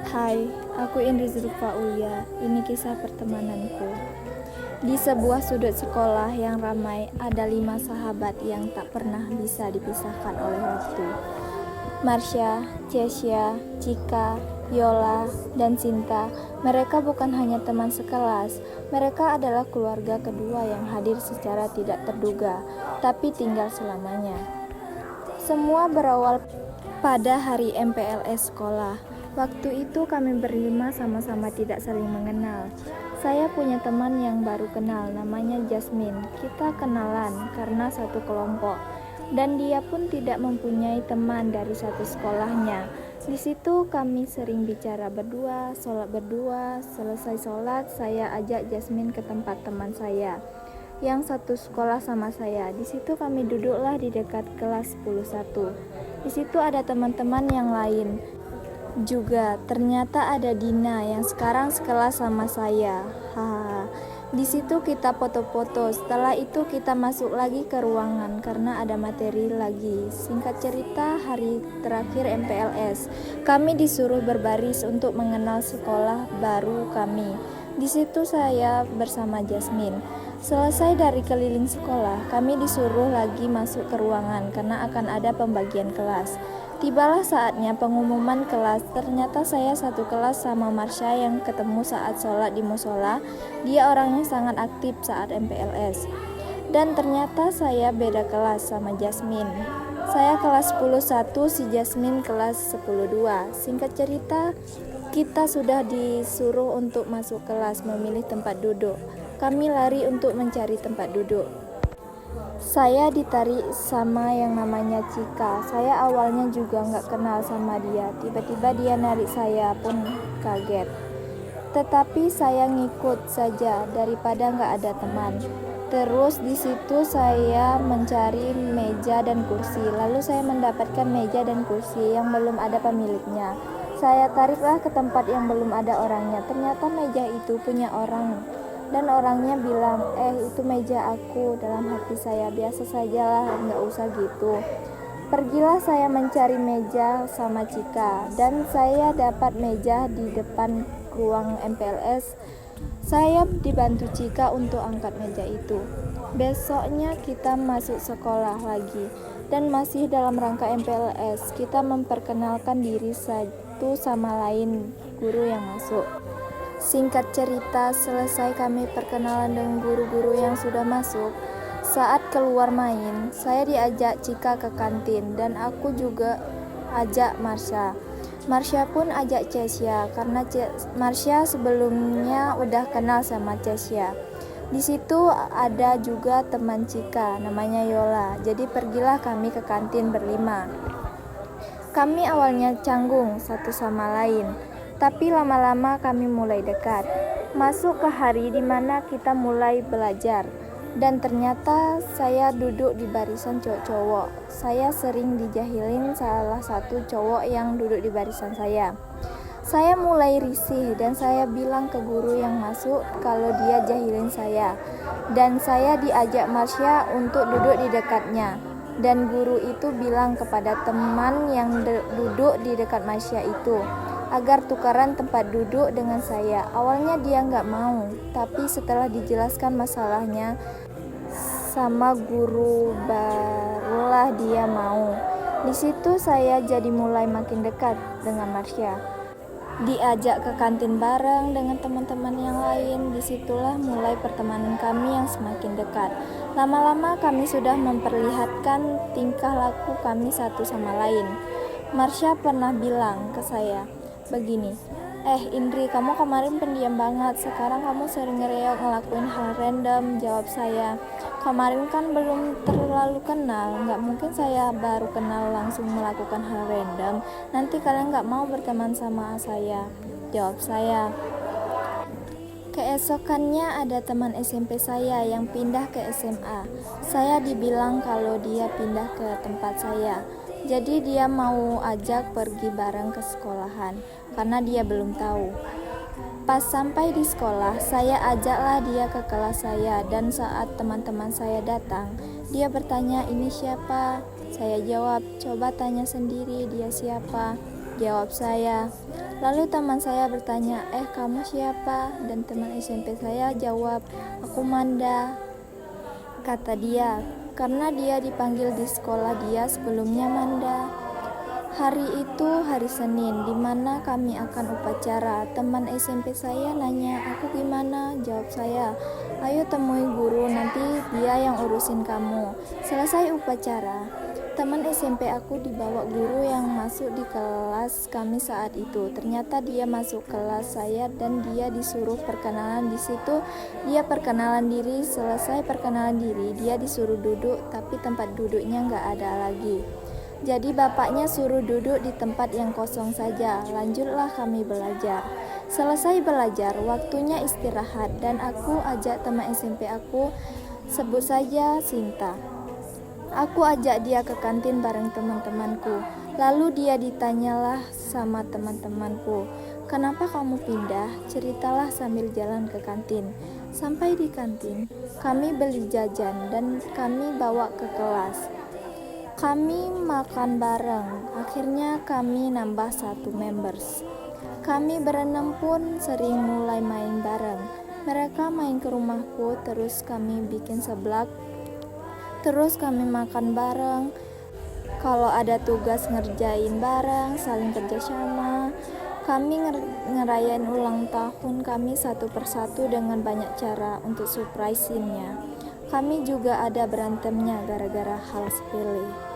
Hai, aku Indri Zulfa Ulia. Ini kisah pertemananku. Di sebuah sudut sekolah yang ramai, ada 5 sahabat yang tak pernah bisa dipisahkan oleh waktu. Marsha, Cecia, Cika, Yola, dan Sinta. Mereka bukan hanya teman sekelas, mereka adalah keluarga kedua yang hadir secara tidak terduga, tapi tinggal selamanya. Semua berawal pada hari MPLS sekolah. Waktu itu kami berlima sama-sama tidak saling mengenal. Saya punya teman yang baru kenal, namanya Jasmine. Kita kenalan karena satu kelompok, dan dia pun tidak mempunyai teman dari satu sekolahnya. Di situ kami sering bicara berdua, sholat berdua. Selesai sholat, saya ajak Jasmine ke tempat teman saya yang satu sekolah sama saya. Di situ kami duduklah di dekat kelas 101. Di situ ada teman-teman yang lain juga. Ternyata ada Dina yang sekarang sekelas sama saya. Hahaha. Di situ kita foto-foto. Setelah itu kita masuk lagi ke ruangan karena ada materi lagi. Singkat cerita, hari terakhir MPLS, kami disuruh berbaris untuk mengenal sekolah baru kami. Di situ saya bersama Jasmine. Selesai dari keliling sekolah, kami disuruh lagi masuk ke ruangan karena akan ada pembagian kelas. Tibalah saatnya pengumuman kelas. Ternyata saya satu kelas sama Marsha yang ketemu saat sholat di musola. Dia orangnya sangat aktif saat MPLS. Dan ternyata saya beda kelas sama Jasmine. Saya kelas 10-1, si Jasmine kelas 10-2. Singkat cerita, kita sudah disuruh untuk masuk kelas, memilih tempat duduk. Kami lari untuk mencari tempat duduk. Saya ditarik sama yang namanya Cika. Saya awalnya juga nggak kenal sama dia. Tiba-tiba dia narik, saya pun kaget. Tetapi saya ngikut saja daripada nggak ada teman. Terus di situ saya mencari meja dan kursi. Lalu saya mendapatkan meja dan kursi yang belum ada pemiliknya. Saya tariklah ke tempat yang belum ada orangnya. Ternyata meja itu punya orang. Dan orangnya bilang, itu meja aku. Dalam hati saya, biasa sajalah, nggak usah gitu. Pergilah saya mencari meja sama Cika, dan saya dapat meja di depan ruang MPLS. Saya dibantu Cika untuk angkat meja itu. Besoknya kita masuk sekolah lagi, dan masih dalam rangka MPLS. Kita memperkenalkan diri satu sama lain, guru yang masuk. Singkat cerita, selesai kami perkenalan dengan guru-guru yang sudah masuk. Saat keluar main, saya diajak Cika ke kantin, dan aku juga ajak Marsha. Marsha pun ajak Cecia, karena Marsha sebelumnya udah kenal sama Cecia. Di situ ada juga teman Cika, namanya Yola. Jadi pergilah kami ke kantin berlima. Kami awalnya canggung satu sama lain, tapi lama-lama kami mulai dekat. Masuk ke hari di mana kita mulai belajar, dan ternyata saya duduk di barisan cowok-cowok. Saya sering dijahilin salah satu cowok yang duduk di barisan saya. Saya mulai risih dan saya bilang ke guru yang masuk kalau dia jahilin saya. Dan saya diajak Marsha untuk duduk di dekatnya. Dan guru itu bilang kepada teman yang duduk di dekat Marsha itu agar tukaran tempat duduk dengan saya. Awalnya dia nggak mau, tapi setelah dijelaskan masalahnya sama guru, barulah dia mau. Di situ saya jadi mulai makin dekat dengan Marsha. Diajak ke kantin bareng dengan teman-teman yang lain. Disitulah mulai pertemanan kami yang semakin dekat. Lama-lama kami sudah memperlihatkan tingkah laku kami satu sama lain. Marsha pernah bilang ke saya begini, Indri, kamu kemarin pendiam banget, sekarang kamu sering ngereok ngelakuin hal random. Jawab saya, kemarin kan belum terlalu kenal, nggak mungkin saya baru kenal langsung melakukan hal random, nanti kalian nggak mau berteman sama saya. Jawab saya. Keesokannya ada teman SMP saya yang pindah ke SMA. Saya dibilang kalau dia pindah ke tempat saya. Jadi dia mau ajak pergi bareng ke sekolahan karena dia belum tahu. Pas sampai di sekolah, saya ajaklah dia ke kelas saya, dan saat teman-teman saya datang, dia bertanya, ini siapa? Saya jawab, coba tanya sendiri dia siapa. Jawab saya. Lalu teman saya bertanya, kamu siapa? Dan teman SMP saya jawab, aku Manda. Kata dia, karena dia dipanggil di sekolah dia sebelumnya Manda. Hari itu hari Senin, di mana kami akan upacara. Teman SMP saya nanya, aku gimana? Jawab saya, ayo temui guru, nanti dia yang urusin kamu. Selesai upacara, teman SMP aku dibawa guru yang masuk di kelas kami saat itu. Ternyata dia masuk kelas saya dan dia disuruh perkenalan di situ. Dia perkenalan diri, selesai perkenalan diri, dia disuruh duduk, tapi tempat duduknya nggak ada lagi. Jadi bapaknya suruh duduk di tempat yang kosong saja. Lanjutlah kami belajar. Selesai belajar, waktunya istirahat dan aku ajak teman SMP aku, sebut saja Sinta. Aku ajak dia ke kantin bareng teman-temanku. Lalu dia ditanyalah sama teman-temanku, kenapa kamu pindah? Ceritalah sambil jalan ke kantin. Sampai di kantin, kami beli jajan dan kami bawa ke kelas. Kami makan bareng, akhirnya kami nambah 1 members. Kami berenam pun sering mulai main bareng. Mereka main ke rumahku, terus kami bikin seblak, terus kami makan bareng. Kalau ada tugas ngerjain bareng, saling kerjasama. Kami ngerayain ulang tahun kami satu persatu dengan banyak cara untuk surprise-nya. Kami juga ada berantemnya gara-gara hal sepele.